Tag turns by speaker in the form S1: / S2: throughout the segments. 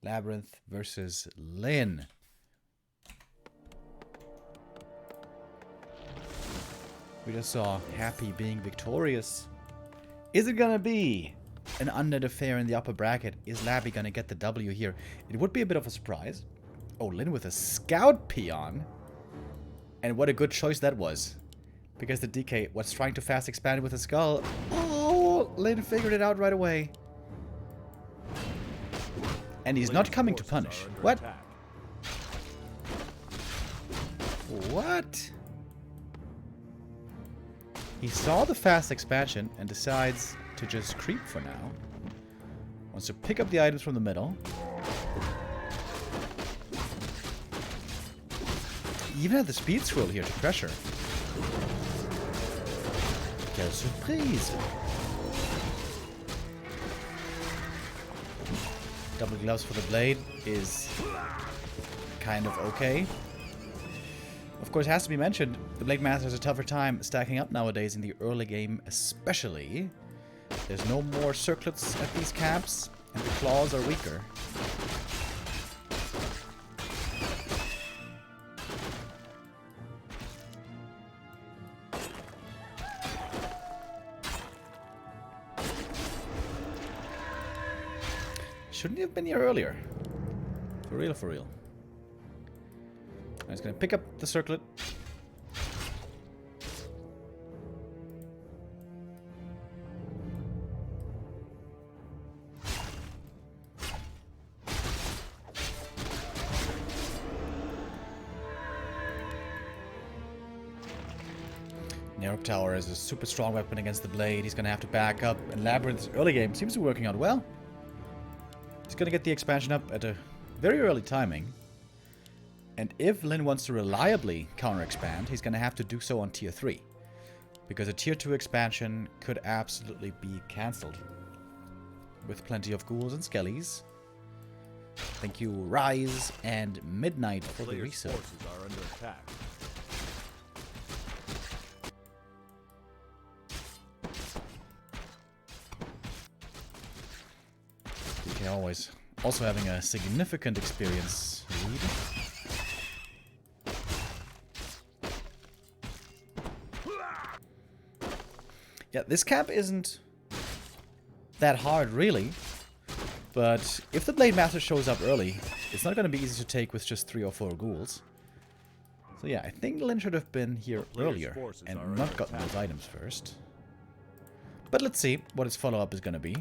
S1: LabyRinth versus Lin. We just saw Happy being victorious. Is it gonna be an undead affair in the upper bracket? Is Labby gonna get the W here? It would be a bit of a surprise. Oh, Lin with a scout peon. And what a good choice that was. Because the DK was trying to fast expand with a skull. Oh, Lin figured it out right away. And he's not coming to punish. What? What? He saw the fast expansion and decides to just creep for now. Wants to pick up the items from the middle. He even had the speed scroll here to pressure. Quelle surprise! Double gloves for the blade is kind of okay. Of course, it has to be mentioned, the Blade Master has a tougher time stacking up nowadays in the early game especially. There's no more circlets at these camps, and the claws are weaker. Shouldn't he have been here earlier? For real, for real. I'm just gonna pick up the circlet. Narrow Tower is a super strong weapon against the blade. He's gonna have to back up, and LabyRinth's early game seems to be working out well. He's gonna get the expansion up at a very early timing. And if Lin wants to reliably counter-expand, he's gonna have to do so on tier 3. Because a tier 2 expansion could absolutely be cancelled. With plenty of ghouls and skellies. Thank you, Rise and Midnight for the resub.
S2: Are under attack.
S1: DK always also having a significant experience lead. Yeah, this camp isn't that hard, really. But if the Blade Master shows up early, it's not going to be easy to take with just 3 or 4 ghouls. So yeah, I think Lin should have been here earlier and not gotten those items first. But let's see what his follow-up is going to be.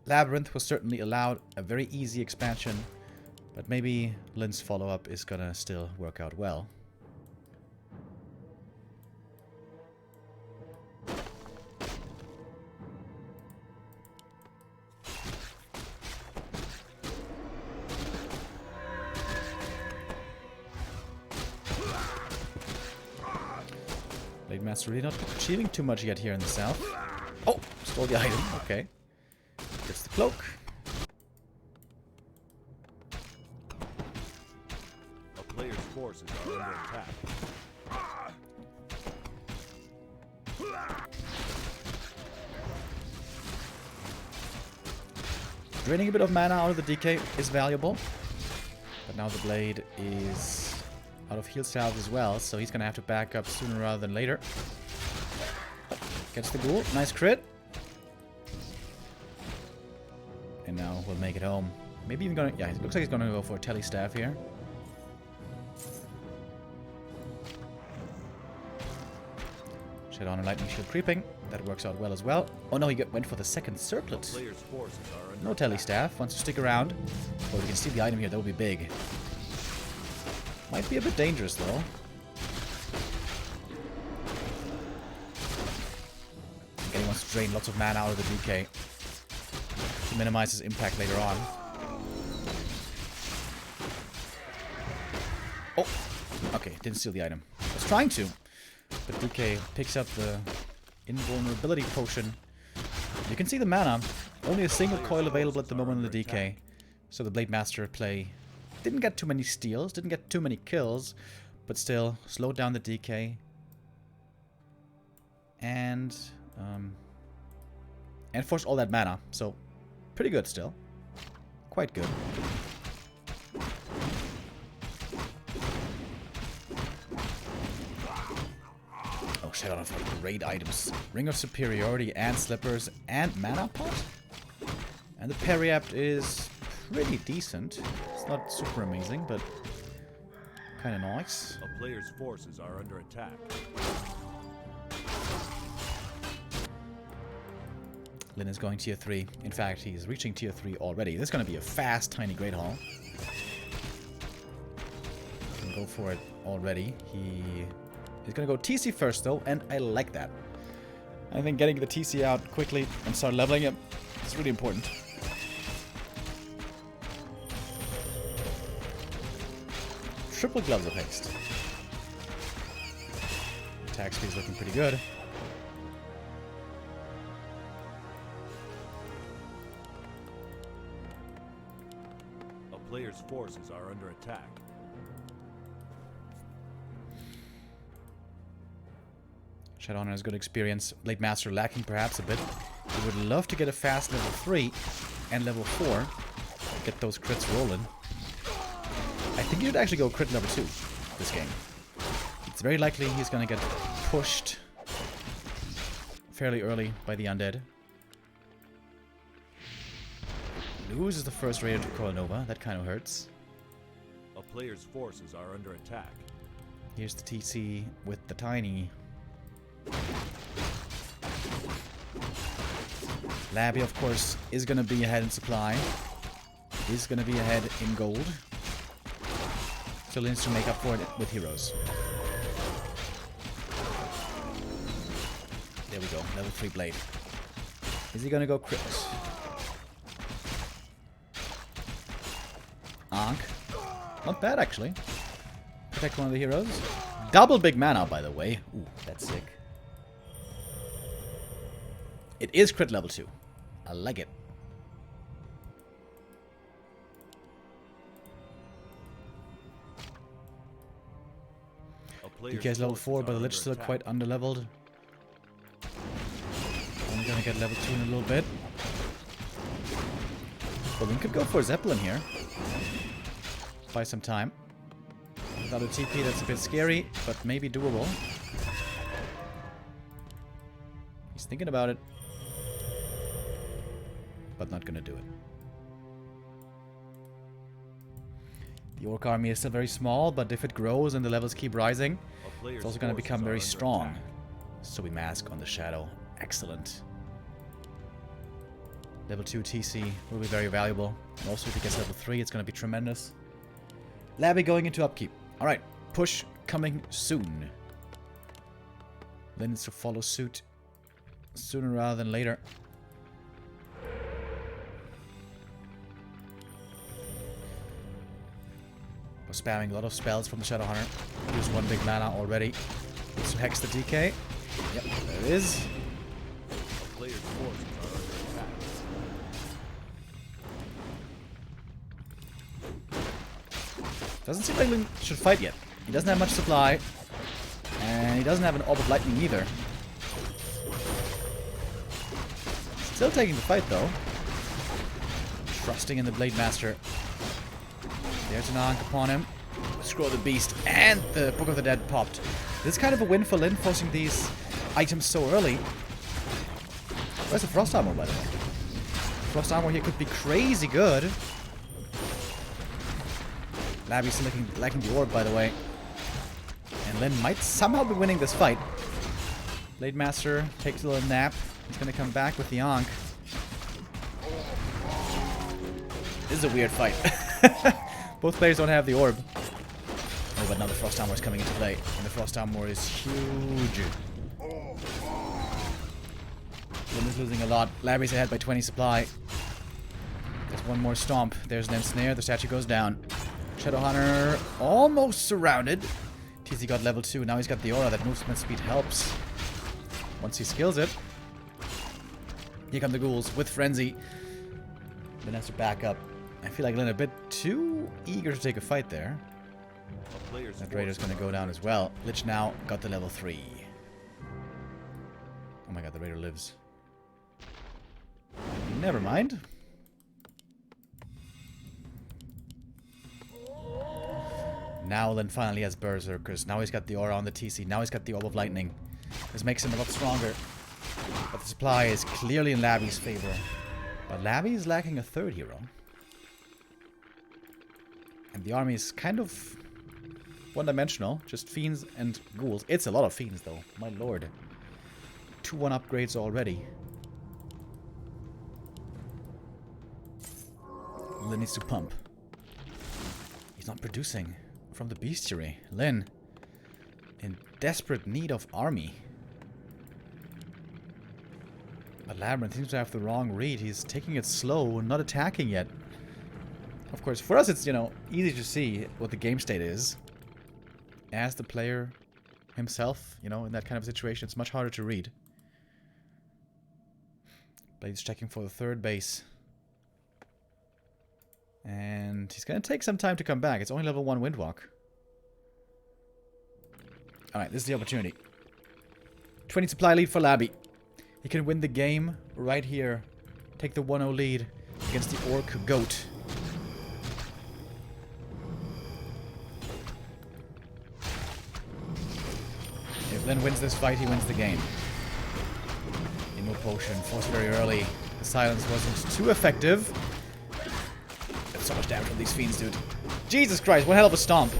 S1: LabyRinth was certainly allowed a very easy expansion, but maybe Lin's follow-up is going to still work out well. Blade Master really not achieving too much yet here in the south. Oh! Stole the item. Okay. Gets the cloak.
S2: A player's forces are under attack.
S1: Draining a bit of mana out of the DK is valuable. But now the blade is out of heal salves as well, so he's gonna have to back up sooner rather than later. Gets the ghoul. Nice crit. And now we'll make it home. Maybe even gonna... Yeah, it looks like he's gonna go for a telly staff here. Shed on a lightning shield creeping. That works out well as well. Oh no, he went for the second circlet. No telly staff. Wants to stick around. Oh, we can see the item here. That would be big. Might be a bit dangerous though. Again, he wants to drain lots of mana out of the DK. To minimize his impact later on. Oh! Okay, didn't steal the item. I was trying to, but DK picks up the invulnerability potion. You can see the mana. Only a single coil available at the moment in the DK. So the Blade Master play didn't get too many steals, didn't get too many kills, but still slowed down the DK. And forced all that mana. So pretty good still. quite good. Oh, Shadow Hunter for great items. Ring of Superiority and Slippers and Mana Pot. And the Periapt is pretty decent. It's not super amazing, but kind of nice.
S2: A player's forces are under attack.
S1: Lin is going tier 3. In fact, he's reaching tier 3 already. This is going to be a fast, tiny Great Hall. Can go for it already. He's going to go TC first, though, and I like that. I think getting the TC out quickly and start leveling him is really important. Triple Gloves of Haste. Attack speed is looking pretty good.
S2: A player's forces are under attack.
S1: Shadowhunter has good experience. Blade Master lacking perhaps a bit. We would love to get a fast level 3 and level 4. Get those crits rolling. I think he should actually go crit level 2 this game. It's very likely he's going to get pushed fairly early by the undead. Loses the first raider to Coil Nova. That kind of hurts.
S2: A player's forces are under attack.
S1: Here's the TC with the tiny. Labby, of course, is going to be ahead in supply. Is going to be ahead in gold. Still needs to make up for it with heroes. There we go. Level 3 blade. Is he going to go crit? Ankh. Not bad, actually. Protect one of the heroes. Double big mana, by the way. Ooh, that's sick. It is crit level 2. I like it. DK is level 4, but the Lich is still quite underleveled. Only gonna get level 2 in a little bit. But we could go for Zeppelin here. Buy some time. Without a TP, that's a bit scary, but maybe doable. He's thinking about it. But not gonna do it. The Orc army is still very small, but if it grows and the levels keep rising, it's also going to become very strong. So we mask on the Shadow. Excellent. Level 2 TC will be very valuable. And also if he gets level 3, it's going to be tremendous. Labby going into upkeep. Alright, push coming soon. Then needs to follow suit sooner rather than later. Spamming a lot of spells from the Shadowhunter. Use one big mana already. Needs to hex the DK. Yep, there it is.
S2: A player's forces are under attack.
S1: Doesn't seem like Lin should fight yet. He doesn't have much supply. And he doesn't have an Orb of Lightning either. Still taking the fight though. Trusting in the Blade Master. There's an Ankh upon him. Scroll the Beast, and the Book of the Dead popped. This is kind of a win for Lin, forcing these items so early. Where's the Frost Armor, by the way? Frost Armor here could be crazy good. Labby's lacking the Orb, by the way. And Lin might somehow be winning this fight. Blade Master takes a little nap. He's going to come back with the Ankh. This is a weird fight. Both players don't have the Orb. Oh, but now the Frost Armor is coming into play. And the Frost Armor is huge. Lin is losing a lot. Labby's ahead by 20 supply. There's one more stomp. There's an Ensnare. The statue goes down. Shadowhunter almost surrounded. TC got level 2. Now he's got the Aura. That movement speed helps. Once he skills it. Here come the ghouls with Frenzy. Lin has to back up. I feel like Lin a bit too eager to take a fight there. That Raider's gonna go down as well. Lich now got the level 3. Oh my god, the Raider lives. Never mind. now Lin finally has Berserkers. Now he's got the aura on the TC. Now he's got the Orb of Lightning. This makes him a lot stronger. But the supply is clearly in Labby's favor. But Labby is lacking a third hero. And the army is kind of one-dimensional. Just fiends and ghouls. It's a lot of fiends, though. My lord. 2-1 upgrades already. Lin needs to pump. He's not producing from the bestiary. Lin, in desperate need of army. But LabyRinth seems to have the wrong read. He's taking it slow, not attacking yet. Of course, for us it's, you know, easy to see what the game state is. As the player himself, you know, in that kind of situation, it's much harder to read. But he's checking for the third base. And he's going to take some time to come back. It's only level 1 Windwalk. Alright, this is the opportunity. 20 supply lead for Labby. He can win the game right here. Take the 1-0 lead against the Orc Goat. If Lin wins this fight, he wins the game. No potion, forced very early. The silence wasn't too effective. That's so much damage from these fiends, dude. Jesus Christ, what hell of a stomp.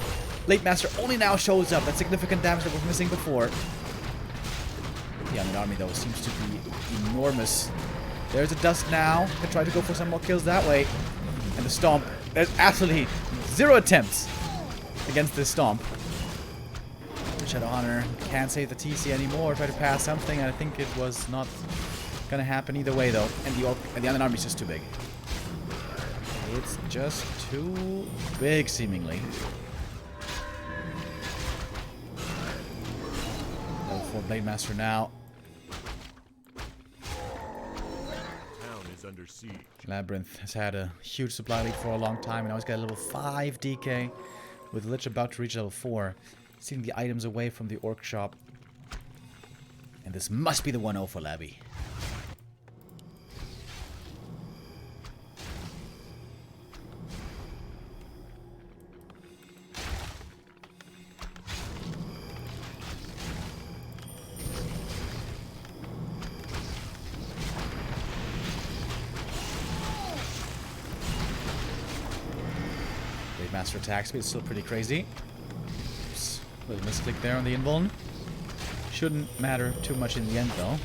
S1: Blade Master only now shows up. That significant damage that was missing before. The Undead army, though, seems to be enormous. There's a dust now. They try to go for some more kills that way. And the stomp. There's absolutely 0 attempts against this stomp. Shadowhunter can't save the TC anymore. Try to pass something, and I think it was not gonna happen either way, though. And the Undead army is just too big. It's just too big, seemingly. Level 4 Blade Master now.
S2: Town is under siege.
S1: LabyRinth has had a huge supply lead for a long time, and now he's got a level 5 DK with Lich about to reach level 4. Seeing the items away from the orc shop. And this must be the 1-0 for Labby. Blade Master attack speed is still pretty crazy. Little misclick there on the invuln. Shouldn't matter too much in the end, though.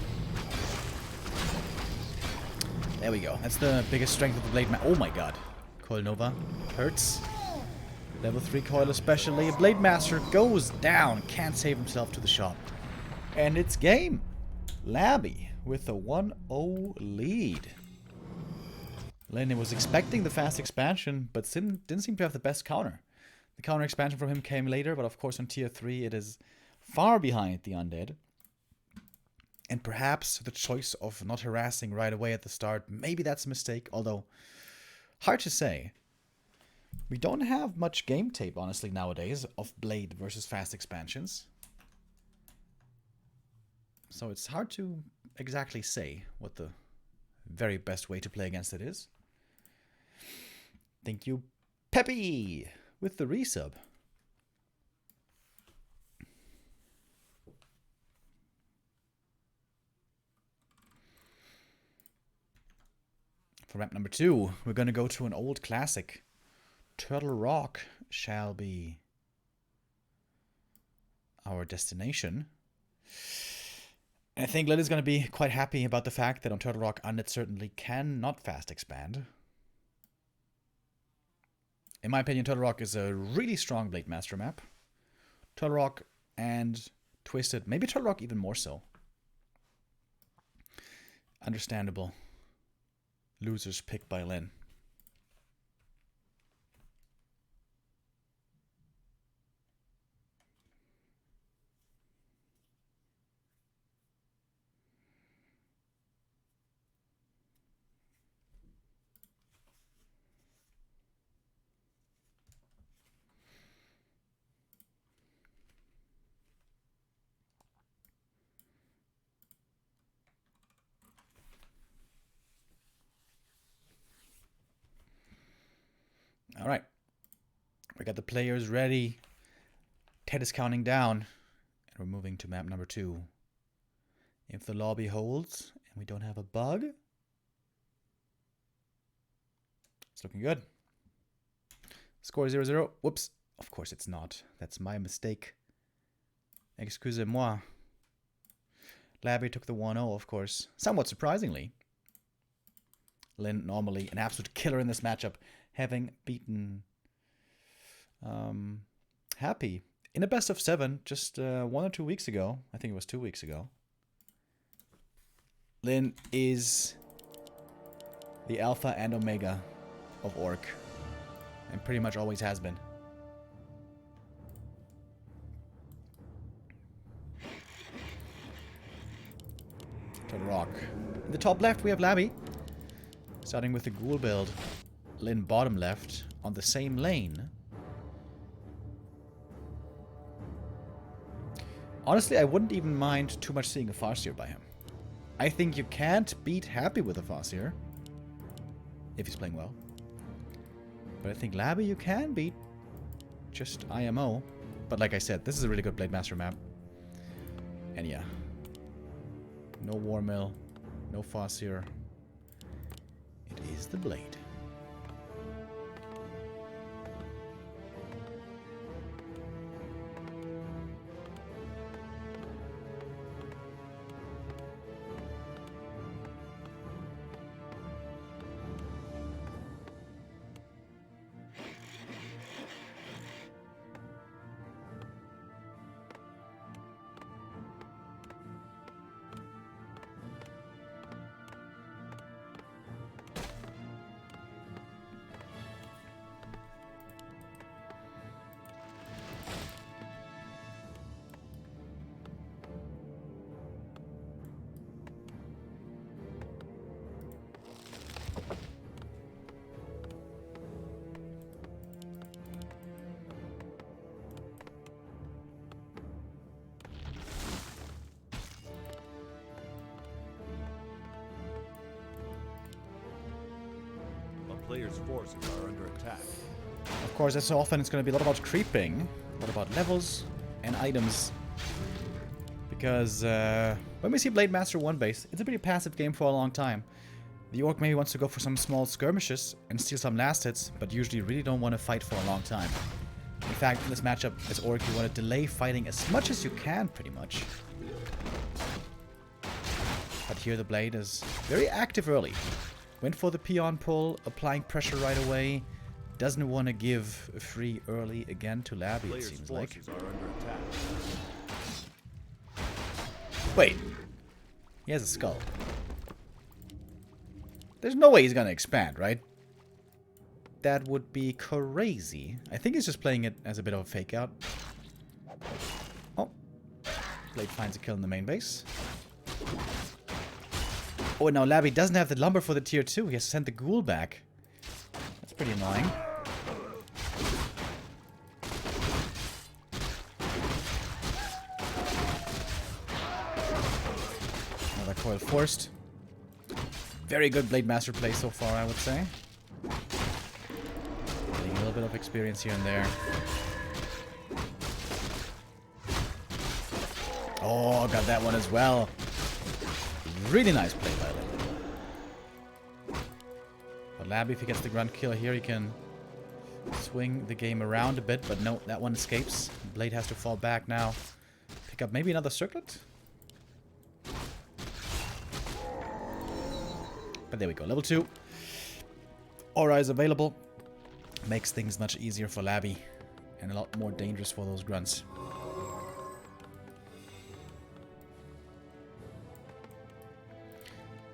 S1: There we go. That's the biggest strength of the Blade Master. Oh my god. Coil Nova hurts. Level 3 coil especially. Blade Master goes down. Can't save himself to the shop. And it's game. Labby with a 1-0 lead. Lin was expecting the fast expansion, but didn't seem to have the best counter. The counter expansion from him came later, but of course on tier 3 it is far behind the undead. And perhaps the choice of not harassing right away at the start, maybe that's a mistake, although hard to say. We don't have much game tape, honestly, nowadays of Blade versus fast expansions. So it's hard to exactly say what the very best way to play against it is. Thank you, Peppy, with the resub. For map number 2, we're going to go to an old classic. Turtle Rock shall be our destination. And I think Lid is going to be quite happy about the fact that on Turtle Rock, Undead certainly cannot fast expand. In my opinion, Turtle Rock is a really strong Blade Master map. Turtle Rock and Twisted, maybe Turtle Rock even more so. Understandable. Losers picked by Lin. All right, we got the players ready. TeD is counting down. And we're moving to map number 2. If the lobby holds and we don't have a bug, it's looking good. Score 0-0. Whoops. Of course it's not. That's my mistake. Excusez-moi. Labby took the 1-0, of course. Somewhat surprisingly. Lin, normally an absolute killer in this matchup, having beaten Happy in a best of 7 just 1 or 2 weeks ago. I think it was 2 weeks ago. Lin is the alpha and omega of ORC. And pretty much always has been. To rock. In the top left we have Labby. Starting with the ghoul build. Lin bottom left on the same lane. Honestly, I wouldn't even mind too much seeing a Farseer by him. I think you can't beat Happy with a Farseer. If he's playing well. But I think Labby you can beat. Just IMO. But like I said, this is a really good Blade Master map. And yeah. No War Mill. No Farseer. It is the Blade.
S2: Players' forces are under attack.
S1: Of course, as so often, it's going to be a lot about creeping, a lot about levels and items. Because when we see Blade Master 1 base, it's a pretty passive game for a long time. The Orc maybe wants to go for some small skirmishes and steal some last hits, but usually really don't want to fight for a long time. In fact, in this matchup, as Orc, you want to delay fighting as much as you can, pretty much. But here the Blade is very active early. Went for the peon pull, applying pressure right away. Doesn't want to give a free early again to Labby, it seems like. Wait. He has a skull. There's no way he's gonna expand, right? That would be crazy. I think he's just playing it as a bit of a fake out. Oh. Blade finds a kill in the main base. Oh, now Labby doesn't have the lumber for the tier 2. He has to send the ghoul back. That's pretty annoying. Another coil forced. Very good Blade Master play so far, I would say. Getting a little bit of experience here and there. Oh, got that one as well. Really nice play by Labby. But Labby, if he gets the grunt kill here, he can swing the game around a bit. But no, that one escapes. Blade has to fall back now. Pick up maybe another circlet. But there we go, level 2. Aura is available. Makes things much easier for Labby. And a lot more dangerous for those grunts.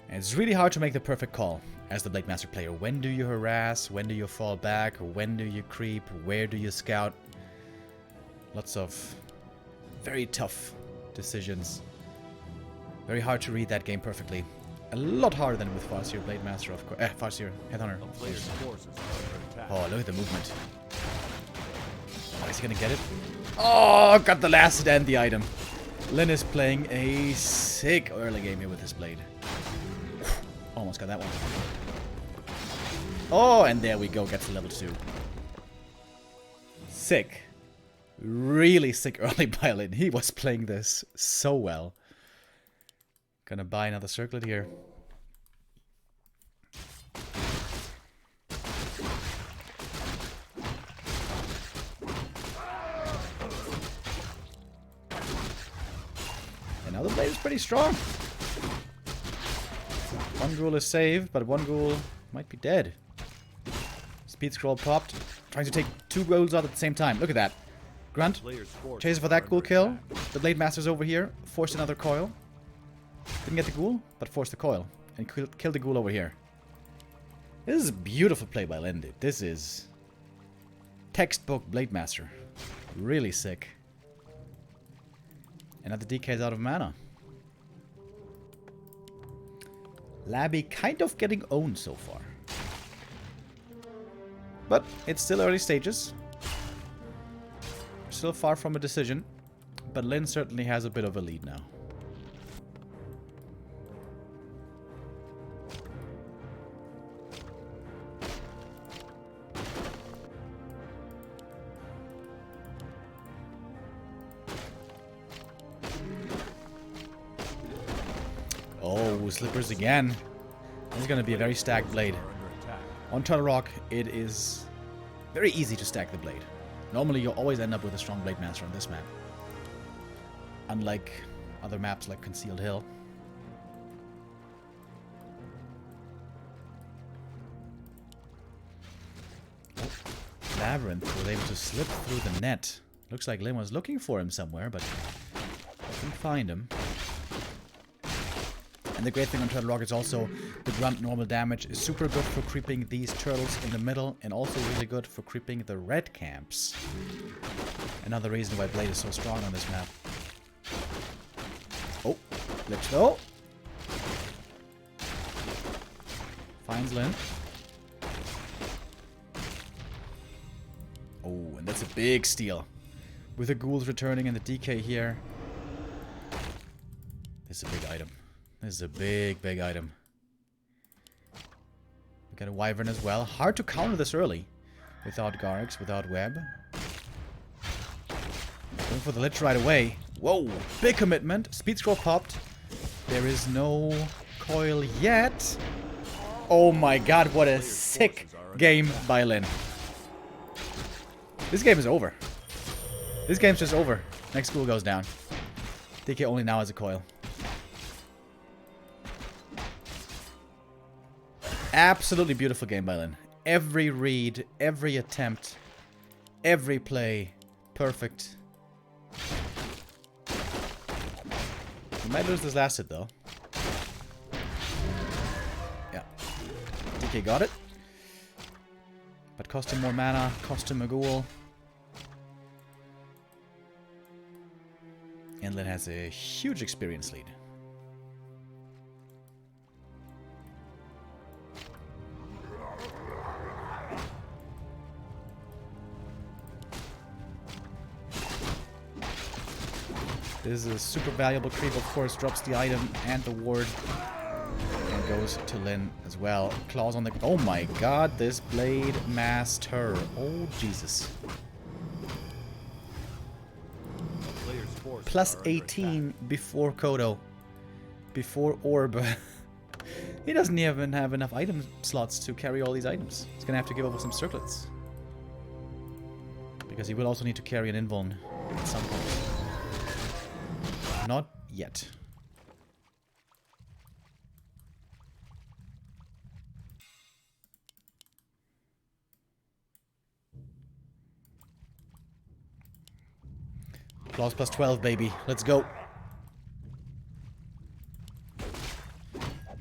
S1: And it's really hard to make the perfect call as the Blade Master player. When do you harass? When do you fall back? When do you creep? Where do you scout? Lots of very tough decisions. Very hard to read that game perfectly. A lot harder than with Farseer Blade Master, of course. Farseer Headhunter. Oh, look at the movement. Oh, is he gonna get it? Oh, got the last and the item. Lin is playing a sick early game here with his blade. Almost got that one. Oh, and there we go. Gets to level 2. Sick. Really sick early by Lin. He was playing this so well. Gonna buy another circlet here. And now the blade is pretty strong. One ghoul is saved, but one ghoul might be dead. Speed scroll popped. Trying to take 2 ghouls out at the same time. Look at that. Grunt. Chases for that ghoul kill. The Blade Master's over here. Forced another coil. Didn't get the ghoul, but forced the coil. And killed the ghoul over here. This is a beautiful play by Lin, dude. This is textbook Blade Master. Really sick. And now the DK is out of mana. Labby kind of getting owned so far. But it's still early stages. Still far from a decision. But Lin certainly has a bit of a lead now. Oh, slippers again. This is going to be a very stacked blade. On Turtle Rock, it is very easy to stack the blade. Normally, you'll always end up with a strong Blade Master on this map. Unlike other maps like Concealed Hill. Oh, LabyRinth was able to slip through the net. Looks like Lin was looking for him somewhere, but couldn't find him. And the great thing on Turtle Rock is also the grunt normal damage is super good for creeping these turtles in the middle and also really good for creeping the red camps. Another reason why Blade is so strong on this map. Oh, let's go. Finds Lin. Oh, and that's a big steal. With the ghouls returning and the DK here. This is a big item. This is a big, big item. We got a Wyvern as well. Hard to counter this early. Without Garrix, without Web. Going for the Lich right away. Whoa, big commitment. Speed scroll popped. There is no coil yet. Oh my god, what a sick game by Lin. This game is over. This game's just over. Next ghoul goes down. DK only now has a coil. Absolutely beautiful game by Lin. Every read, every attempt, every play, perfect. He might lose this last hit though. Yeah. DK got it. But cost him more mana, cost him a ghoul. And Lin has a huge experience lead. This is a super valuable creep, of course, drops the item and the ward. And goes to Lin as well. Claws on the... Oh my god, this Blade Master. Oh, Jesus. Plus 18 before Kodo. Before Orb. He doesn't even have enough item slots to carry all these items. He's gonna have to give over some circlets. Because he will also need to carry an invuln at some point. Not yet. Claws plus 12, baby. Let's go.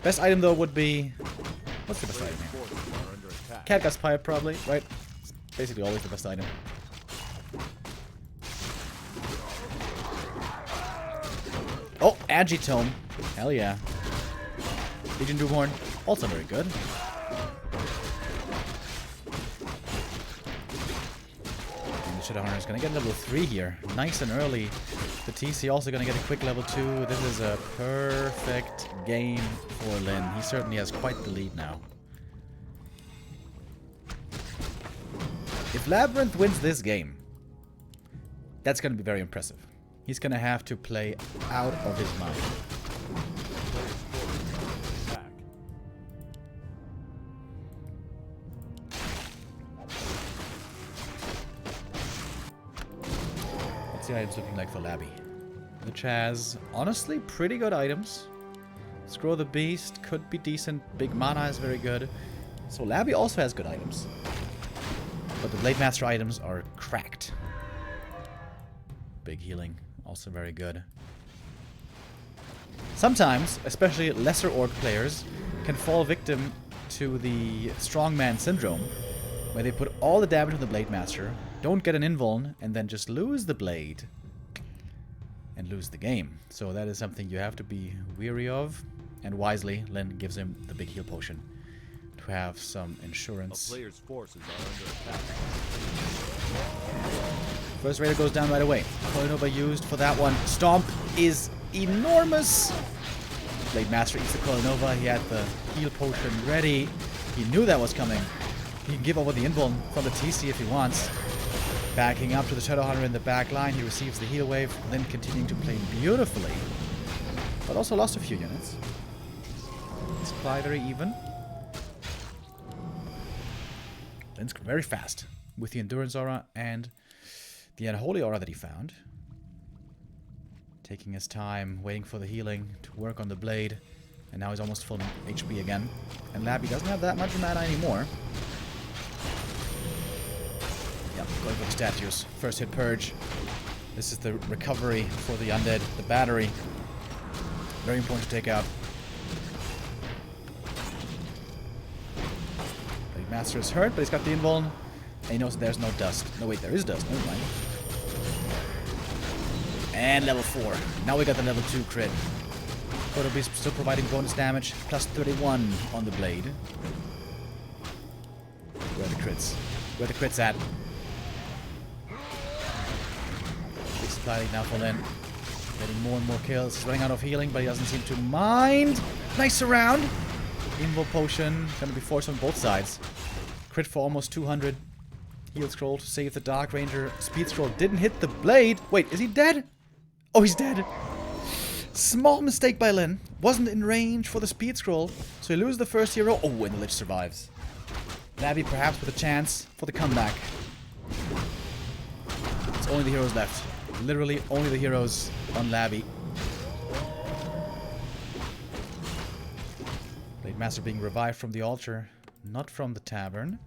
S1: Best item, though, would be... What's the best item here? Catgut's Pipe, probably, right? It's basically always the best item. Oh, Agitome. Hell yeah. Legion Dewhorn. Also very good. And the Shadowhunter is going to get level 3 here. Nice and early. The TC also going to get a quick level 2. This is a perfect game for Lin. He certainly has quite the lead now. If LabyRinth wins this game, That's going to be very impressive. He's going to have to play out of his mind.
S2: Attack.
S1: What's the items looking like for Labby? Which has, honestly, pretty good items. Scroll the Beast could be decent. Big Mana is very good. So Labby also has good items. But the Blade Master items are cracked. Big healing, also very good. Sometimes, especially lesser orc players, can fall victim to the strongman syndrome, where they put all the damage on the Blade Master, don't get an invuln, and then just lose the blade and lose the game. So that is something you have to be weary of. And wisely, Lyn gives him the big heal potion to have some insurance.
S2: A player's forces are under attack.
S1: First raider goes down right away. Coilnova used for that one. Stomp is enormous. Blade Master eats the Coilnova. He had the heal potion ready. He knew that was coming. He can give over the invuln from the TC if he wants. Backing up to the Shadow Hunter in the back line. He receives the heal wave. Then continuing to play beautifully. But also lost a few units. Supply very even. Lyn's very fast with the Endurance Aura and the Unholy Aura that he found. Taking his time, waiting for the healing to work on the blade. And now he's almost full HP again. And Labby doesn't have that much mana anymore. Yep, going for the statues. First hit Purge. This is the recovery for the undead. The battery. Very important to take out. Blade Master is hurt, but he's got the invuln. And he knows there's no dust. No, wait, there is dust. Never mind. And level 4. Now we got the level 2 crit. Photo Beast still providing bonus damage. Plus 31 on the blade. Where are the crits? Where are the crits at? Big supply lead now for Lyn. Getting more and more kills. He's running out of healing, but he doesn't seem to mind. Nice surround. Invul potion. Gonna be forced on both sides. Crit for almost 200. Heal scroll to save the Dark Ranger. Speed scroll didn't hit the blade. Wait, is he dead? Oh, he's dead. Small mistake by Lyn. Wasn't in range for the speed scroll. So he loses the first hero. Oh, and the Lich survives. Labby perhaps with a chance for the comeback. It's only the heroes left. Literally only the heroes on Labby. Blade Master being revived from the altar. Not from the tavern.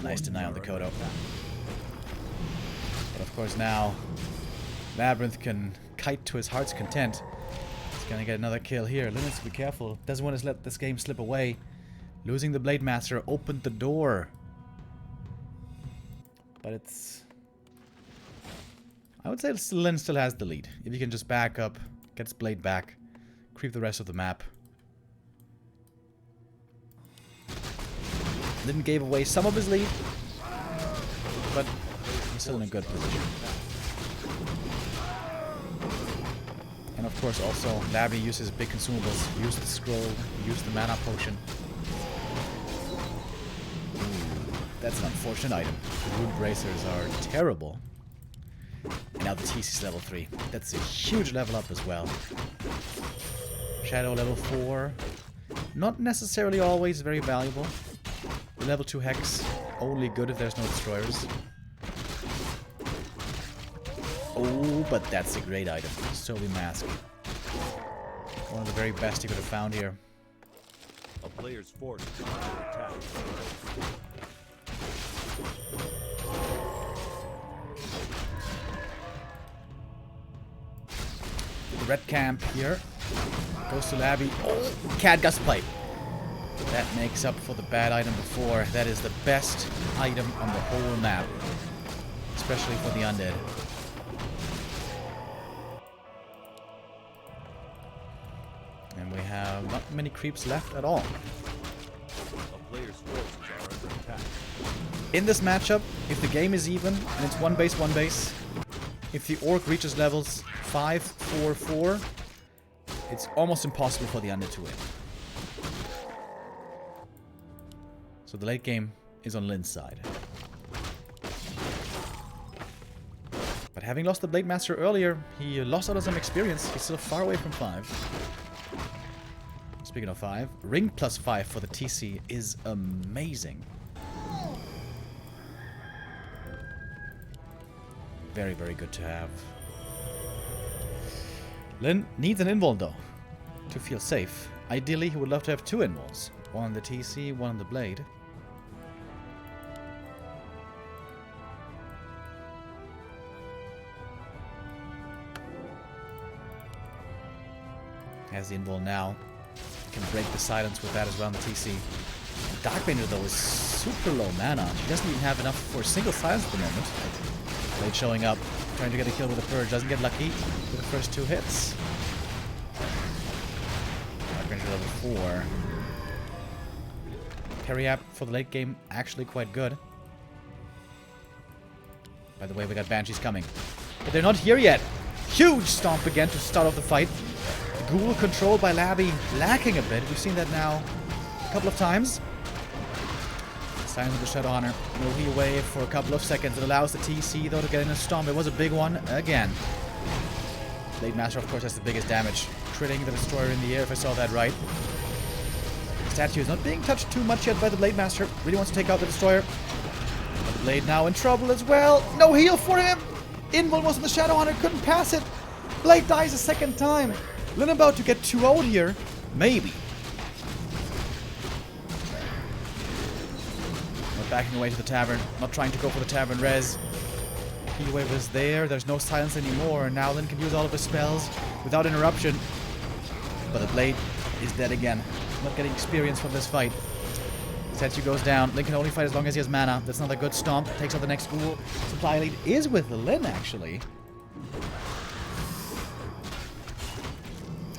S1: Nice deny on the Kodo. But of course now, LabyRinth can kite to his heart's content. He's gonna get another kill here. Lyn needs to be careful. Doesn't want to let this game slip away. Losing the Blade Master opened the door. But it's... I would say Lyn still has the lead. If he can just back up, get his blade back, creep the rest of the map. Lyn gave away some of his lead, but he's still in a good position. And of course also, Labby uses big consumables, used the scroll, used the mana potion. Ooh, that's an unfortunate item. The Wound Bracers are terrible. And now the TC's level 3. That's a huge level up as well. Shadow level 4. Not necessarily always very valuable. The level 2 Hex, only good if there's no destroyers. Oh, but that's a great item. Sobi Mask. One of the very best you could have found here.
S2: A player's force is under attack.
S1: The red camp here goes to Labby. Oh, Catgust Pipe. That makes up for the bad item before. That is the best item on the whole map. Especially for the undead. And we have not many creeps left at all.
S2: A player's forces are under attack.
S1: In this matchup, if the game is even, and it's one base, if the Orc reaches levels 5, 4, 4, it's almost impossible for the undead to win. So the late game is on Lin's side. But having lost the Blade Master earlier, he lost out on some experience. He's still far away from 5. Speaking of 5, ring plus 5 for the TC is amazing. Very, very good to have. Lin needs an invuln though, to feel safe. Ideally, he would love to have 2 invulns. One on the TC, one on the Blade. Has the invuln now. Can break the silence with that as well on the TC. Dark Ranger though is super low mana. She doesn't even have enough for a single silence at the moment. Blade showing up, trying to get a kill with the Purge. Doesn't get lucky with the first 2 hits. Dark Ranger level 4. Carry app for the late game, actually quite good. By the way, we got Banshees coming. But they're not here yet. Huge stomp again to start off the fight. Ghoul controlled by Labby, lacking a bit. We've seen that now a couple of times. Silence with the Shadow Hunter. No heal away for a couple of seconds. It allows the TC though to get in a stomp. It was a big one again. Blade Master of course has the biggest damage. Critting the Destroyer in the air if I saw that right. The statue is not being touched too much yet by the Blade Master. Really wants to take out the Destroyer. But the Blade now in trouble as well. No heal for him. Invul was on the Shadow Hunter. Couldn't pass it. Blade dies a second time. Lin about to get 2-0 here. Maybe. Not backing away to the tavern. Not trying to go for the tavern res. Heat wave is there. There's no silence anymore. And now Lin can use all of his spells without interruption. But the Blade is dead again. Not getting experience from this fight. Statue goes down. Lin can only fight as long as he has mana. That's not a good stomp. Takes out the next ghoul. Supply lead is with Lin actually.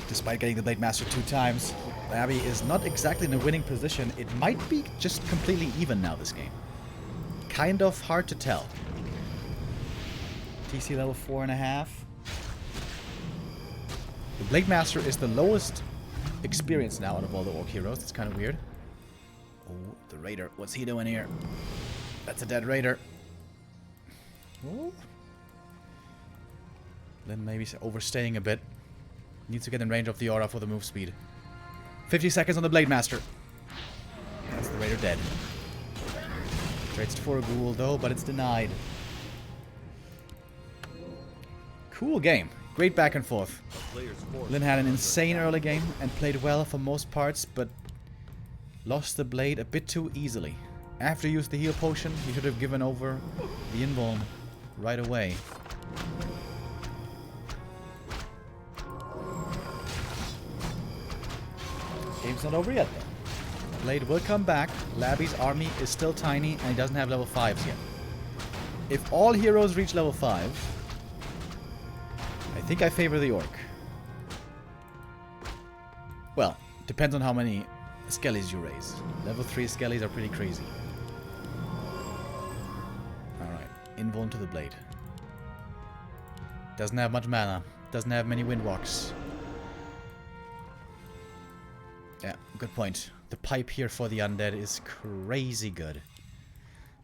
S1: Despite getting the Blade Master 2 times, Labby is not exactly in a winning position. It might be just completely even now this game. Kind of hard to tell. TC level 4.5. The Blade Master is the lowest experience now out of all the Orc heroes. It's kind of weird. Oh, the Raider. What's he doing here? That's a dead Raider. Oh. Lin maybe overstaying a bit. Needs to get in range of the aura for the move speed. 50 seconds on the Blade Master. That's the Raider dead. Trades for a ghoul though, but it's denied. Cool game. Great back and forth. Lin had an insane early game and played well for most parts, but lost the Blade a bit too easily. After he used the heal potion, he should have given over the invuln right away. Game's not over yet though. Blade will come back. Labby's army is still tiny and he doesn't have level 5s yet. If all heroes reach level 5, I think I favor the Orc. Well, depends on how many skellies you raise. Level 3 skellies are pretty crazy. Alright, invuln to the Blade. Doesn't have much mana. Doesn't have many windwalks. Yeah, good point. The pipe here for the undead is crazy good.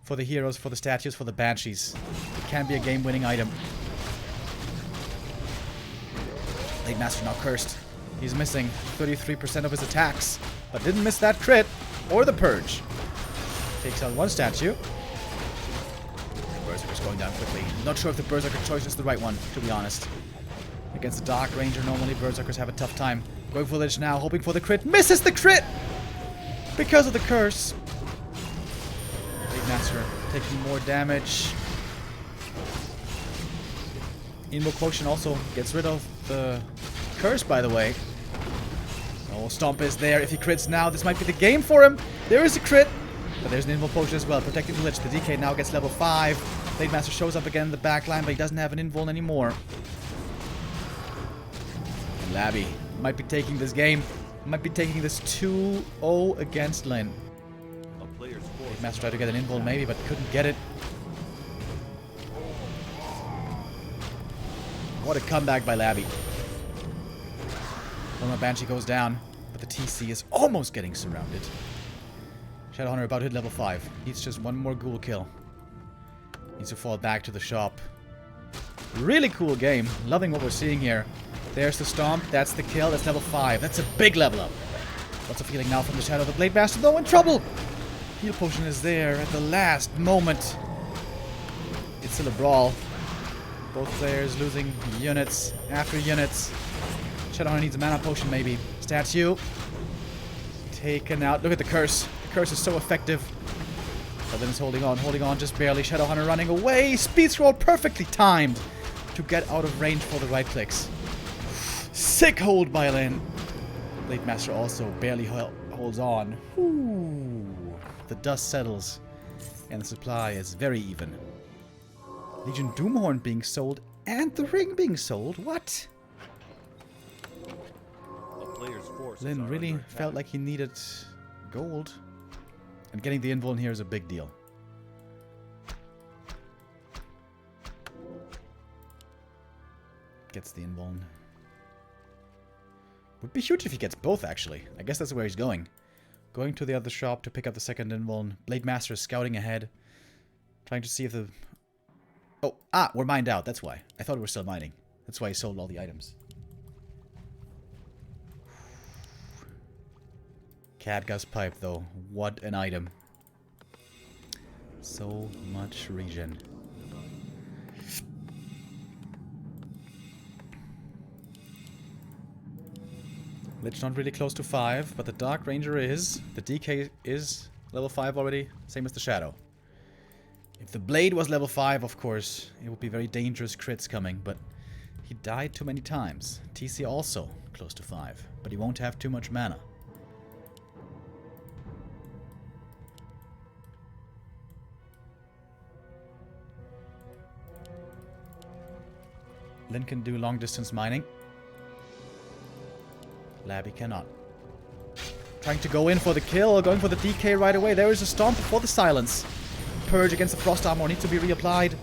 S1: For the heroes, for the statues, for the banshees. It can be a game-winning item. Blade Master now cursed. He's missing 33% of his attacks, but didn't miss that crit or the purge. Takes out one statue. Berserker's going down quickly. Not sure if the Berserker choice is the right one, to be honest. Against the Dark Ranger, normally Berserkers have a tough time. Going for Lich now, hoping for the crit. Misses the crit! Because of the curse. Blade Master taking more damage. Invoke Potion also gets rid of the curse, by the way. Oh, Stomp is there. If he crits now, this might be the game for him. There is a crit. But there's an Invoke Potion as well, protecting the Lich. The DK now gets level 5. Blade Master shows up again in the back line, but he doesn't have an invuln anymore. And Labby might be taking this game. Might be taking this 2-0 against Lin. Blade Master tried to get an invuln maybe, but couldn't get it. What a comeback by Labby. Well, my Banshee goes down, but the TC is almost getting surrounded. Shadowhunter about to hit level 5. Needs just one more ghoul kill. Needs to fall back to the shop. Really cool game. Loving what we're seeing here. There's the stomp. That's the kill. That's level 5. That's a big level up. Lots of healing now from the Shadow of the Blade Master. No, in trouble! Heal potion is there at the last moment. It's still a brawl. Both players losing units after units. Shadowhunter needs a mana potion maybe. Statue. Taken out. Look at the curse. The curse is so effective. But then it's holding on just barely. Shadowhunter running away. Speed scroll perfectly timed to get out of range for the right clicks. Sick hold by Lyn. Blade Master also barely holds on. Ooh. The dust settles. And the supply is very even. Legion Doomhorn being sold and the ring being sold. What? Lyn really felt like he needed gold. And getting the invuln here is a big deal. Gets the invuln. Would be huge if he gets both, actually. I guess that's where he's going. Going to the other shop to pick up the second invuln. Blade Master is scouting ahead. Trying to see if the... Oh, we're mined out. That's why. I thought we were still mining. That's why he sold all the items. Cadgus Pipe, though. What an item. So much regen. Lich not really close to 5, but the Dark Ranger is. The DK is level 5 already, same as the Shadow. If the Blade was level 5, of course, it would be very dangerous crits coming, but he died too many times. TC also close to 5, but he won't have too much mana. Lyn can do long distance mining. Labby cannot. Trying to go in for the kill, going for the DK right away. There is a stomp for the silence. Purge against the frost armor needs to be reapplied.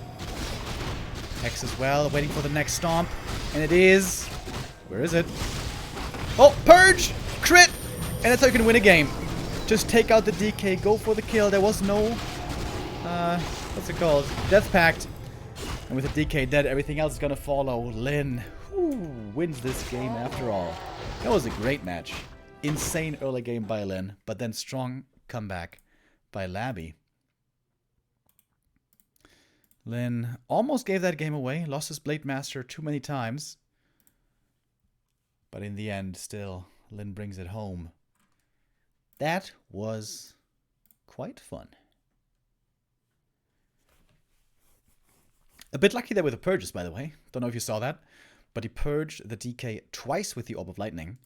S1: Hex as well, waiting for the next stomp. And it is... Where is it? Oh, Purge! Crit! And that's how you can win a game. Just take out the DK, go for the kill. There was no... what's it called? Death Pact. And with the DK dead, everything else is gonna follow. Lyn wins this game after all. That was a great match. Insane early game by Lyn, but then strong comeback by Labby. Lyn almost gave that game away. Lost his Blade Master too many times. But in the end, still, Lyn brings it home. That was quite fun. A bit lucky there with the purges, by the way. Don't know if you saw that. But he purged the DK twice with the Orb of Lightning.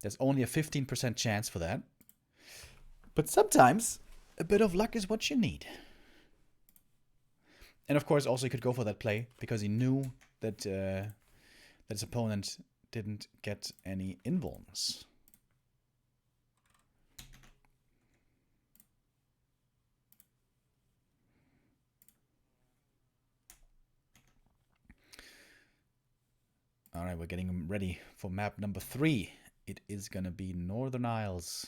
S1: There's only a 15% chance for that. But sometimes, a bit of luck is what you need. And of course, also he could go for that play, because he knew that, that his opponent didn't get any invulns. Alright, we're getting ready for map number 3. It is gonna be Northern Isles.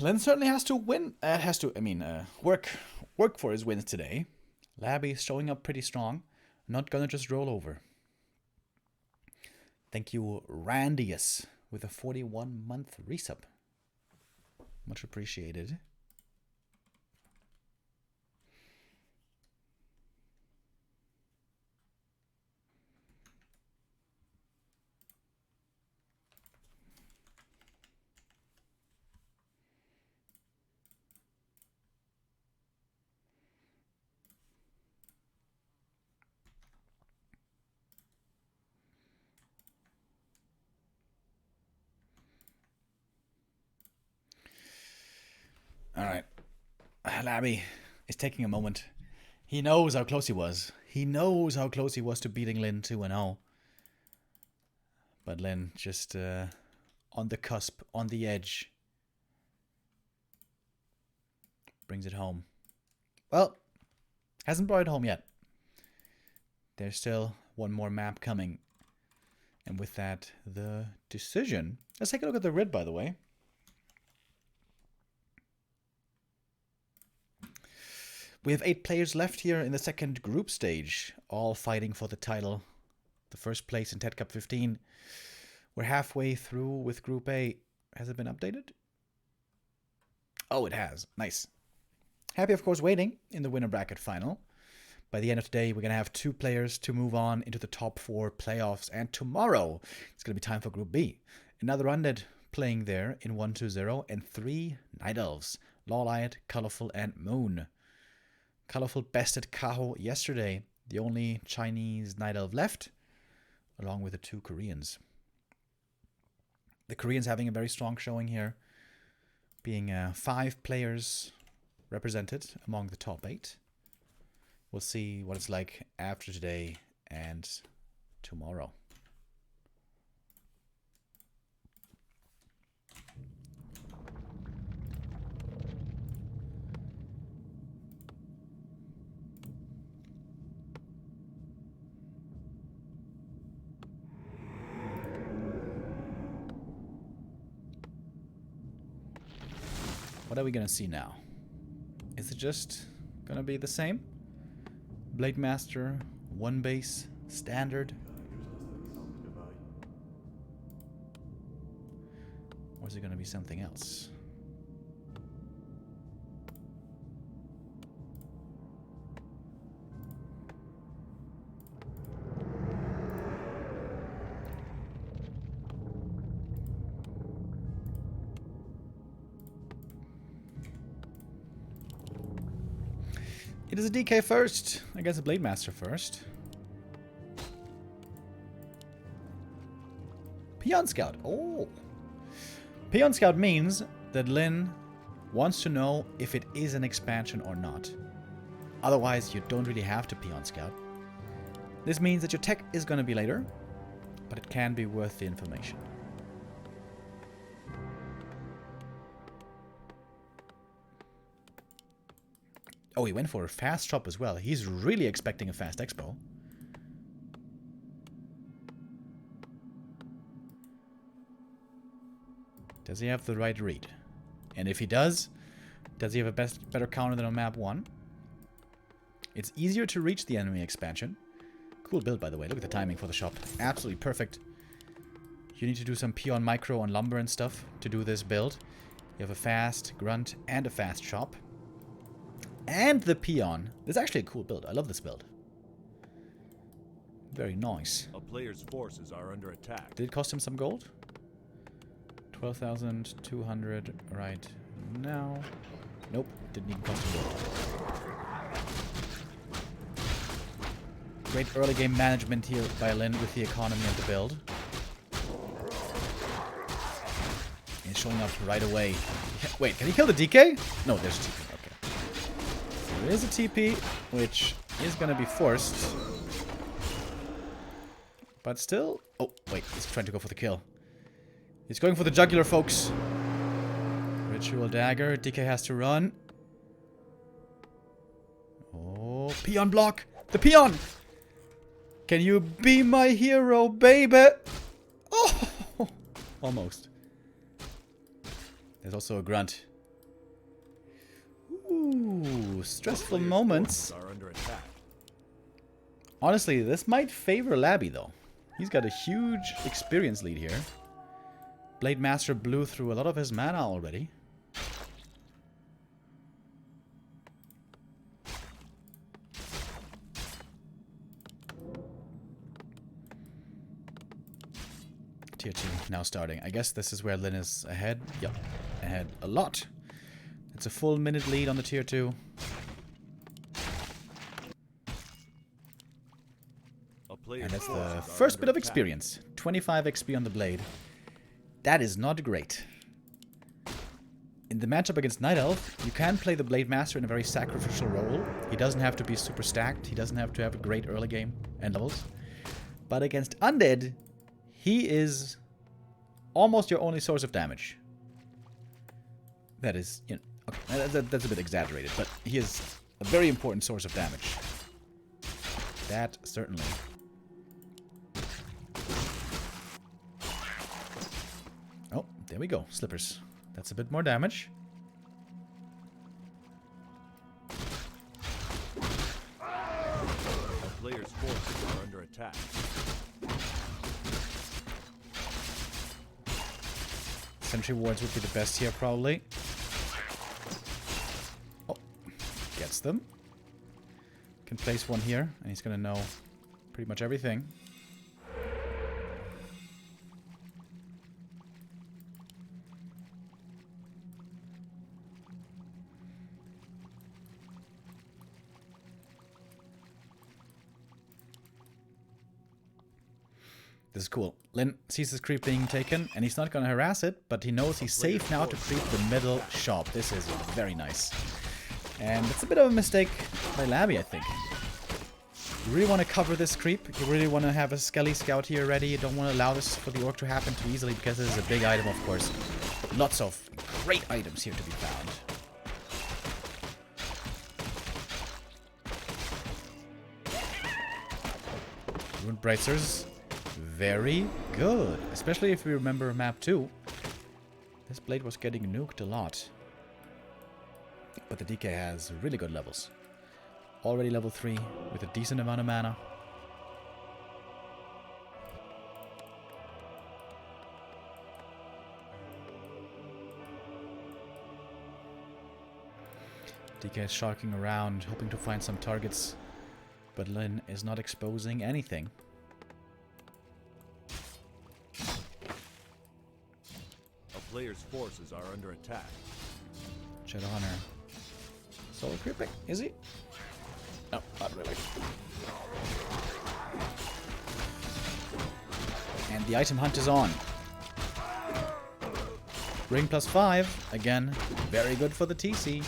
S1: Lyn certainly has to win. Work for his wins today. Labby is showing up pretty strong. Not gonna just roll over. Thank you, Randius, with a 41-month resub. Much appreciated. Alright. Labby is taking a moment. He knows how close he was. He knows how close he was to beating Lyn 2-0. But Lyn just on the cusp, on the edge. Brings it home. Well, hasn't brought it home yet. There's still one more map coming. And with that, the decision. Let's take a look at the grid, by the way. We have 8 players left here in the second group stage, all fighting for the title. The first place in TeD Cup 15. We're halfway through with Group A. Has it been updated? Oh, it has. Nice. Happy, of course, waiting in the winner bracket final. By the end of the day, we're going to have 2 players to move on into the top 4 playoffs. And tomorrow, it's going to be time for Group B. Another Undead playing there in 1-2-0 and 3 Night Elves. LabyRinth, Colorful, and Moon. Colorful bested Kaho yesterday, the only Chinese Night Elf left, along with the 2 Koreans. The Koreans having a very strong showing here, being 5 players represented among the top 8. We'll see what it's like after today and tomorrow. What are we gonna see now? Is it just gonna be the same? Blade Master, 1 base, standard? Or is it gonna be something else? It is a DK first against a Blade Master first. Peon Scout. Oh. Peon Scout means that Lin wants to know if it is an expansion or not. Otherwise, you don't really have to Peon Scout. This means that your tech is going to be later, but it can be worth the information. Oh, he went for a fast chop as well. He's really expecting a fast expo. Does he have the right read? And if he does he have a better counter than on map 1? It's easier to reach the enemy expansion. Cool build, by the way. Look at the timing for the shop. Absolutely perfect. You need to do some peon micro on lumber and stuff to do this build. You have a fast grunt and a fast chop. And the peon. This is actually a cool build. I love this build. Very nice.
S2: A player's forces are under attack.
S1: Did it cost him some gold? 12,200 right now. Nope, didn't even cost him gold. Great early game management here by Lin with the economy of the build. He's showing up right away. Wait, can he kill the DK? No, there's a TP. There is a TP, which is going to be forced. But still... Oh, wait. He's trying to go for the kill. He's going for the jugular, folks. Ritual dagger. DK has to run. Oh, peon block. The peon! Can you be my hero, baby? Oh! Almost. There's also a grunt. Ooh, stressful moments. Honestly, this might favor Labby, though. He's got a huge experience lead here. Blade Master blew through a lot of his mana already. Tier 2 now starting. I guess this is where Lin is ahead. Yep, ahead a lot. It's a full minute lead on the Tier 2. And that's the first bit of experience. 25 XP on the Blade. That is not great. In the matchup against Night Elf, you can play the Blade Master in a very sacrificial role. He doesn't have to be super stacked. He doesn't have to have a great early game and levels. But against Undead, he is almost your only source of damage. That is, you know, okay, that's a bit exaggerated, but he is a very important source of damage. That certainly. Oh, there we go. Slippers. That's a bit more damage.
S2: Our player's forces are under attack.
S1: Sentry wards would be the best here, probably. Oh, gets them. Can place one here, and he's gonna know pretty much everything. This is cool. Lin sees his creep being taken, and he's not going to harass it, but he knows he's safe now to creep the middle shop. This is very nice. And it's a bit of a mistake by Labby, I think. You really want to cover this creep. You really want to have a Skelly Scout here ready. You don't want to allow this for the Orc to happen too easily, because this is a big item, of course. Lots of great items here to be found. Rune Bracers. Very good. Especially if we remember map 2. This blade was getting nuked a lot. But the DK has really good levels. Already level 3 with a decent amount of mana. DK is sharking around, hoping to find some targets. But Lin is not exposing anything.
S2: Player's forces are under attack.
S1: Shadow Hunter. Solo creeping, is he? No, not really. And the item hunt is on. Ring plus 5. Again, very good for the TC.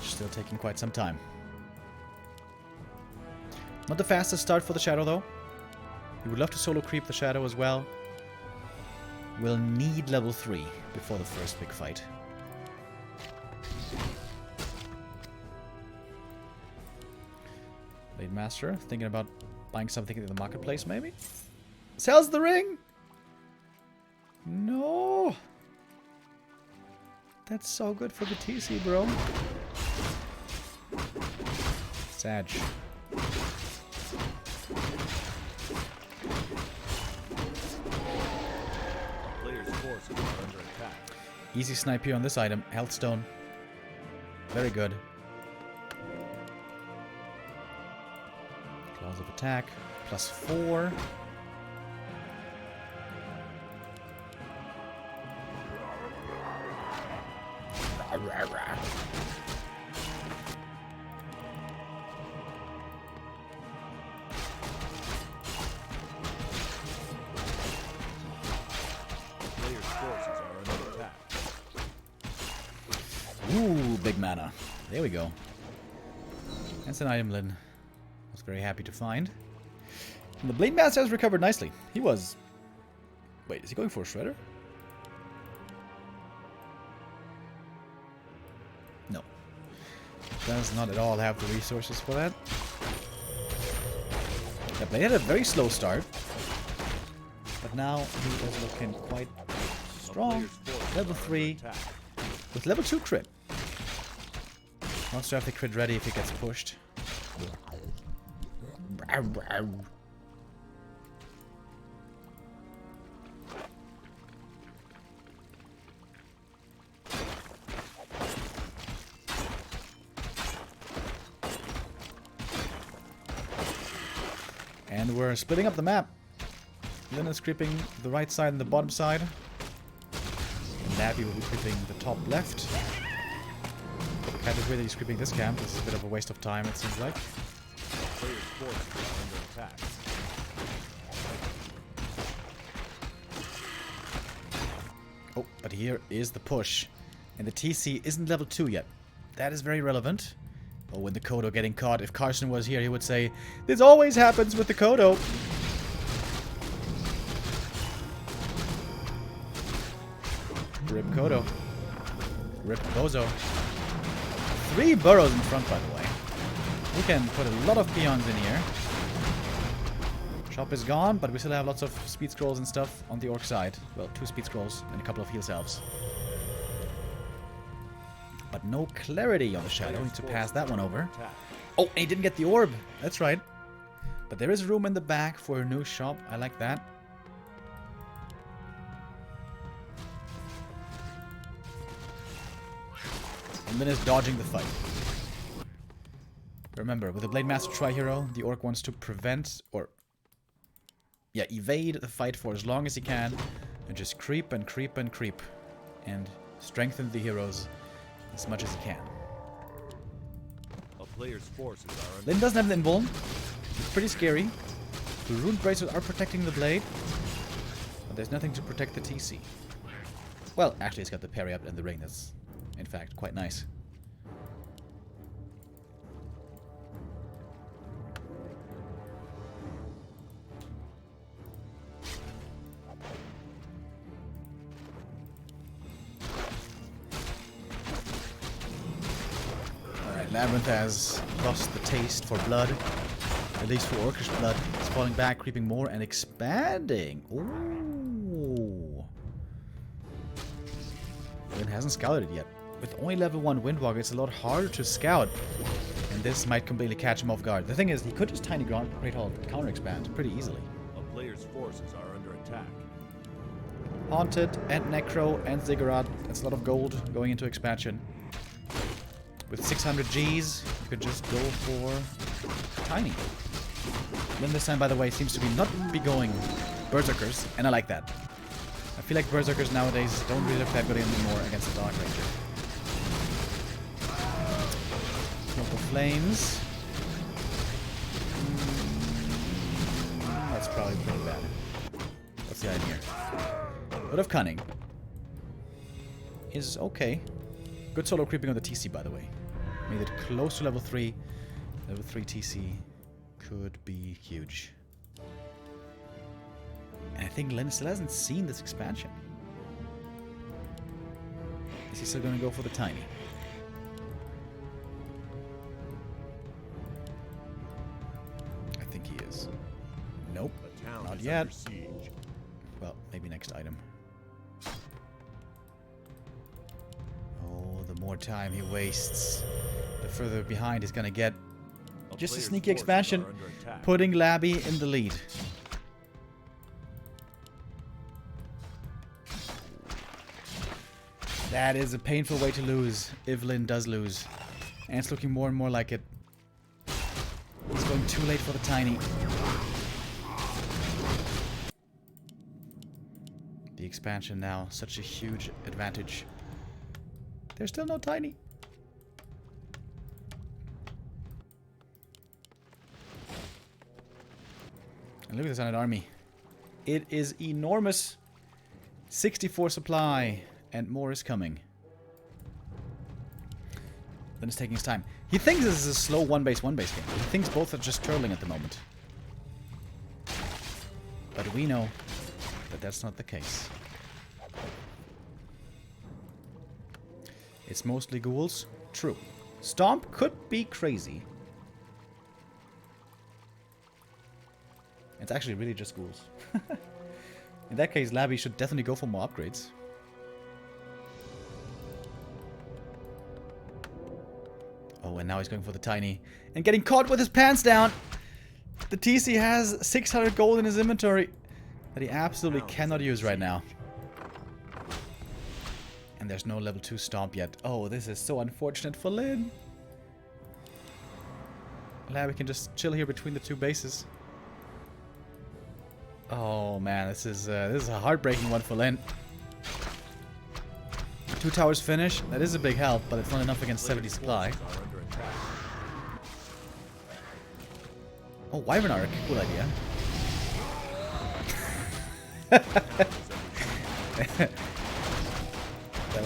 S1: Still taking quite some time. Not the fastest start for the Shadow, though. We would love to solo creep the Shadow as well. We'll need level 3 before the first big fight. Blade Master, thinking about buying something in the marketplace, maybe? Sells the ring! No! That's so good for the TC, bro. Sag.
S2: Player's forces are under attack.
S1: Easy snipe here on this item. Health Stone. Very good. Claws of Attack. Plus 4. Ooh, big mana. There we go. That's an item Lin was very happy to find. And the Blade Master has recovered nicely. He was... Wait, is he going for a Shredder? No. Does not at all have the resources for that. The Blade had a very slow start. But now he is looking quite strong. Level 3. With level 2 crit. Wants to have the crit ready if he gets pushed. And we're splitting up the map. Lin is creeping the right side and the bottom side. And Labby will be creeping the top left. Kind of really creeping this camp. This is a bit of a waste of time, it seems like.
S2: Player's forces are under attack.
S1: Oh, but here is the push. And the TC isn't level 2 yet. That is very relevant. Oh, and the Kodo getting caught. If Carson was here, he would say, "This always happens with the Kodo." Rip Kodo. Rip Bozo. 3 burrows in front, by the way. We can put a lot of peons in here. Shop is gone, but we still have lots of speed scrolls and stuff on the orc side. Well, 2 speed scrolls and a couple of heal salves. But no clarity on the shadow. Need to pass that one over. Oh, and he didn't get the orb. That's right. But there is room in the back for a new shop. I like that. And Lyn is dodging the fight. Remember, with the Blade Master Tri-Hero, the orc wants to prevent or evade the fight for as long as he can and just creep and creep and creep and strengthen the heroes as much as he can.
S2: A player's forces are
S1: Lyn doesn't have the invuln. It's pretty scary. The Rune Bracers are protecting the blade, but there's nothing to protect the TC. Well, actually it's got the parry up and the ring. That's, in fact, quite nice. LabyRinth has lost the taste for blood, at least for orcish blood. It's falling back, creeping more, and expanding. Ooh. Lyn hasn't scouted it yet. With only level 1 Windwalker, it's a lot harder to scout, and this might completely catch him off guard. The thing is, he could just Tiny Great Hall counter expand pretty easily.
S2: A player's forces are under attack.
S1: Haunted, and Necro, and Ziggurat. That's a lot of gold going into expansion. With 600 Gs, you could just go for Tiny. Lyn this time, by the way, seems to not be going Berserkers, and I like that. I feel like Berserkers nowadays don't really look that good anymore against the Dark Ranger. Smoke of Flames. That's probably pretty bad. What's the idea? Wood of Cunning is okay. Good solo creeping on the TC, by the way. Made it close to level 3. Level 3 TC could be huge. And I think Lyn still hasn't seen this expansion. Is he still going to go for the Tiny? I think he is. Nope, not yet. Well, maybe next item. Oh, the more time he wastes, the further behind he's gonna get. Just a sneaky expansion, putting Labby in the lead. That is a painful way to lose, if Lyn does lose. And it's looking more and more like it. He's going too late for the Tiny. The expansion now, such a huge advantage. There's still no Tiny. And look at this unit army. It is enormous. 64 supply. And more is coming. Then it's taking his time. He thinks this is a slow one-base game. He thinks both are just turtling at the moment. But we know that that's not the case. It's mostly ghouls. True. Stomp could be crazy. It's actually really just ghouls. In that case, Labby should definitely go for more upgrades. Oh, and now he's going for the Tiny. And getting caught with his pants down! The TC has 600 gold in his inventory that he absolutely cannot use right now. And there's no level 2 Stomp yet. Oh, this is so unfortunate for Lyn. Labby can just chill here between the two bases. Oh man, this is a heartbreaking one for Lyn. 2 towers finish. That is a big help, but it's not enough against 70 supply. Oh, Wyvern Arc. Cool idea. That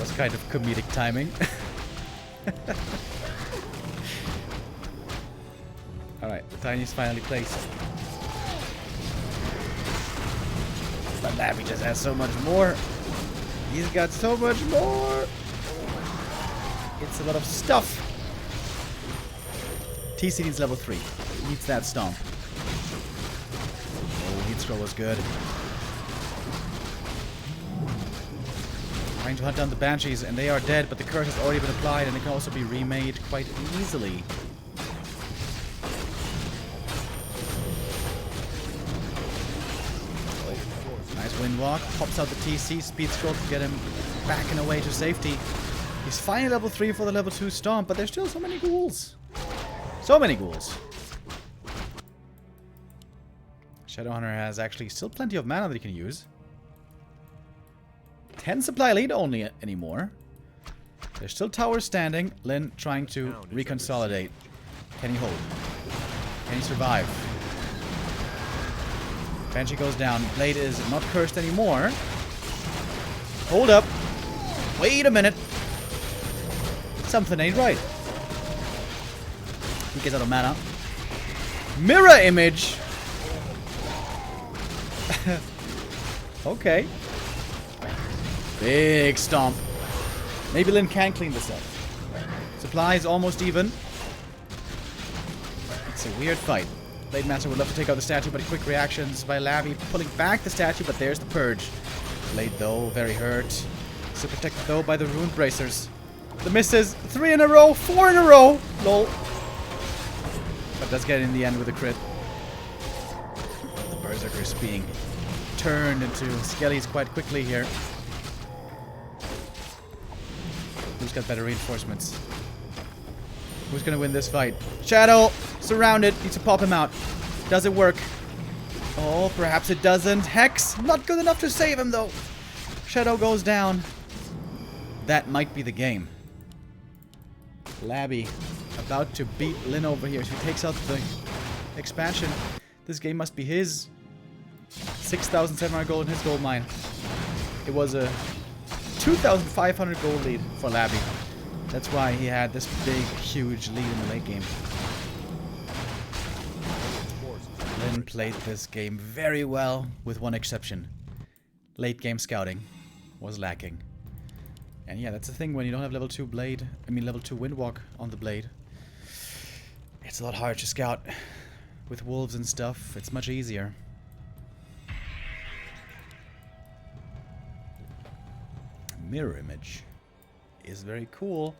S1: was kind of comedic timing. Alright, the Tiny's finally placed. But Labby just has so much more. He's got so much more. It's a lot of stuff. TC needs level 3. He needs that stomp. Oh, heat scroll was good. Trying to hunt down the Banshees, and they are dead, but the curse has already been applied, and it can also be remade quite easily. Nice windwalk. Pops out the TC. Speed scroll to get him back and away to safety. He's finally level 3 for the level 2 stomp, but there's still so many ghouls. So many ghouls. Shadowhunter has actually still plenty of mana that he can use. 10 supply lead only anymore. There's still towers standing. Lyn trying to reconsolidate. Can he hold? Can he survive? Banshee goes down. Blade is not cursed anymore. Hold up. Wait a minute. Something ain't right. He gets out of mana. Mirror image. Okay. Big stomp. Maybe Lyn can clean this up. Supply is almost even. It's a weird fight. Blade Master would love to take out the statue, but quick reactions by Labby pulling back the statue, but there's the purge. Blade, though, very hurt. Still protected, though, by the Rune Bracers. The misses. 3 in a row. 4 in a row. Lol. But does get in the end with a crit. The Berserker is being turned into skellies quite quickly here. Who's got better reinforcements? Who's gonna win this fight? Shadow! Surrounded. Needs to pop him out. Does it work? Oh, perhaps it doesn't. Hex! Not good enough to save him, though. Shadow goes down. That might be the game. Labby about to beat Lyn over here. She takes out the expansion. This game must be his. 6,700 gold in his gold mine. It was a 2,500 gold lead for Labby. That's why he had this big, huge lead in the late game. Lyn played this game very well, with one exception. Late game scouting was lacking. And yeah, that's the thing when you don't have level 2 blade, level 2 windwalk on the blade. It's a lot harder to scout. With wolves and stuff, it's much easier. Mirror image is very cool,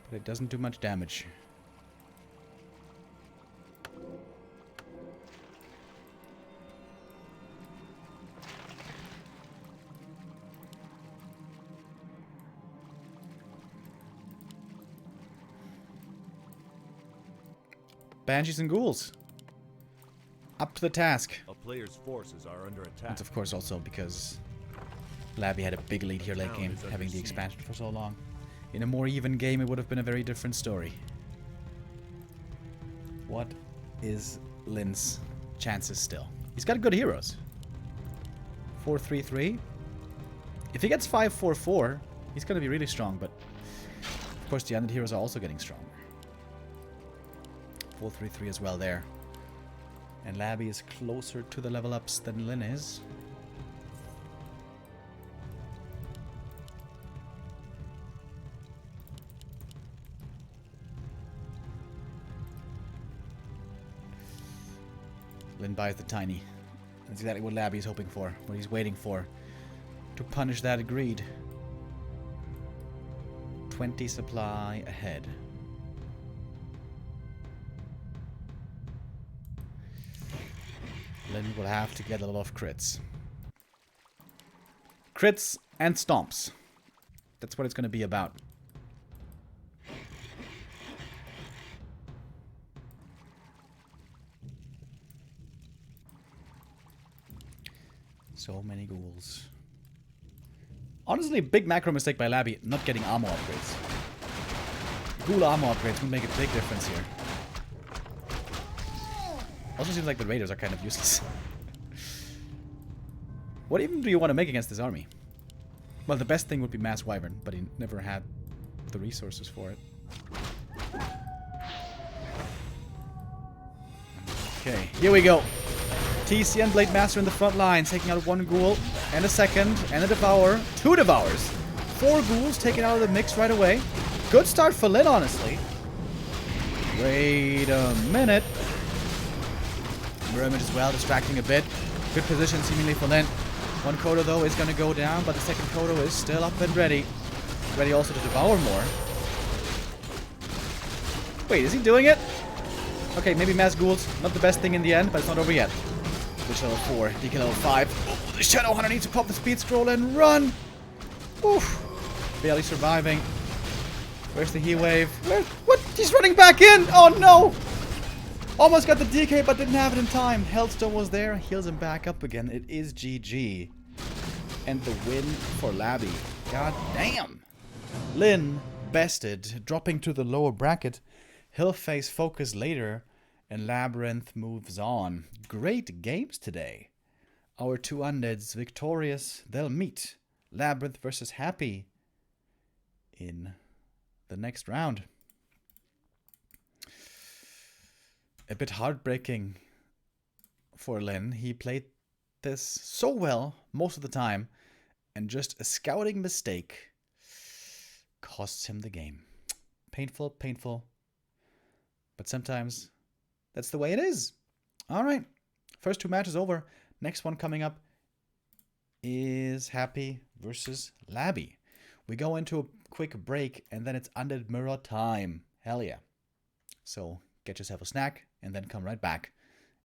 S1: but it doesn't do much damage. Banshees and ghouls. Up to the task.
S2: A player's forces are under attack.
S1: That's of course also because Labby had a big lead here late game, having the expansion for so long. In a more even game, it would have been a very different story. What is Lyn's chances still? He's got good heroes. 4-3-3. If he gets 5-4-4, he's going to be really strong, but of course the undead heroes are also getting stronger. 4-3-3 as well there. And Labby is closer to the level ups than Lyn is. Lyn buys the tiny. That's exactly what Labby is hoping for, what he's waiting for. To punish that greed. 20 supply ahead. Lyn will have to get a lot of crits. Crits and stomps. That's what it's going to be about. So many ghouls. Honestly, big macro mistake by Labby not getting armor upgrades. Ghoul armor upgrades would make a big difference here. Also seems like the raiders are kind of useless. What even do you want to make against this army? Well, the best thing would be Mass Wyvern, but he never had the resources for it. Okay, here we go. TC and Blade Master in the front line, taking out one ghoul and a second and a Devour. 2 Devours. 4 ghouls taken out of the mix right away. Good start for Lin, honestly. Wait a minute. Mirror image as well, distracting a bit. Good position seemingly for Lin. One Kodo though is going to go down, but the second Kodo is still up and ready. Ready also to devour more. Wait, is he doing it? Okay, maybe mass ghouls. Not the best thing in the end, but it's not over yet. Witch level 4, DK level 5. Oh, the Shadow Hunter needs to pop the speed scroll and run. Oof. Barely surviving. Where's the heat wave? Where? What? He's running back in! Oh no! Almost got the DK, but didn't have it in time. Hellstone was there, heals him back up again. It is GG. And the win for Labby. God damn. Lin bested, dropping to the lower bracket. He'll face Focus later, and LabyRinth moves on. Great games today. Our 2 undeads victorious. They'll meet LabyRinth versus Happy in the next round. A bit heartbreaking for Lin. He played this so well most of the time, and just a scouting mistake costs him the game. Painful, painful. But sometimes that's the way it is. All right. First 2 matches over. Next one coming up is Happy versus Labby. We go into a quick break, and then it's Undead Mirror time. Hell yeah. So get yourself a snack, and then come right back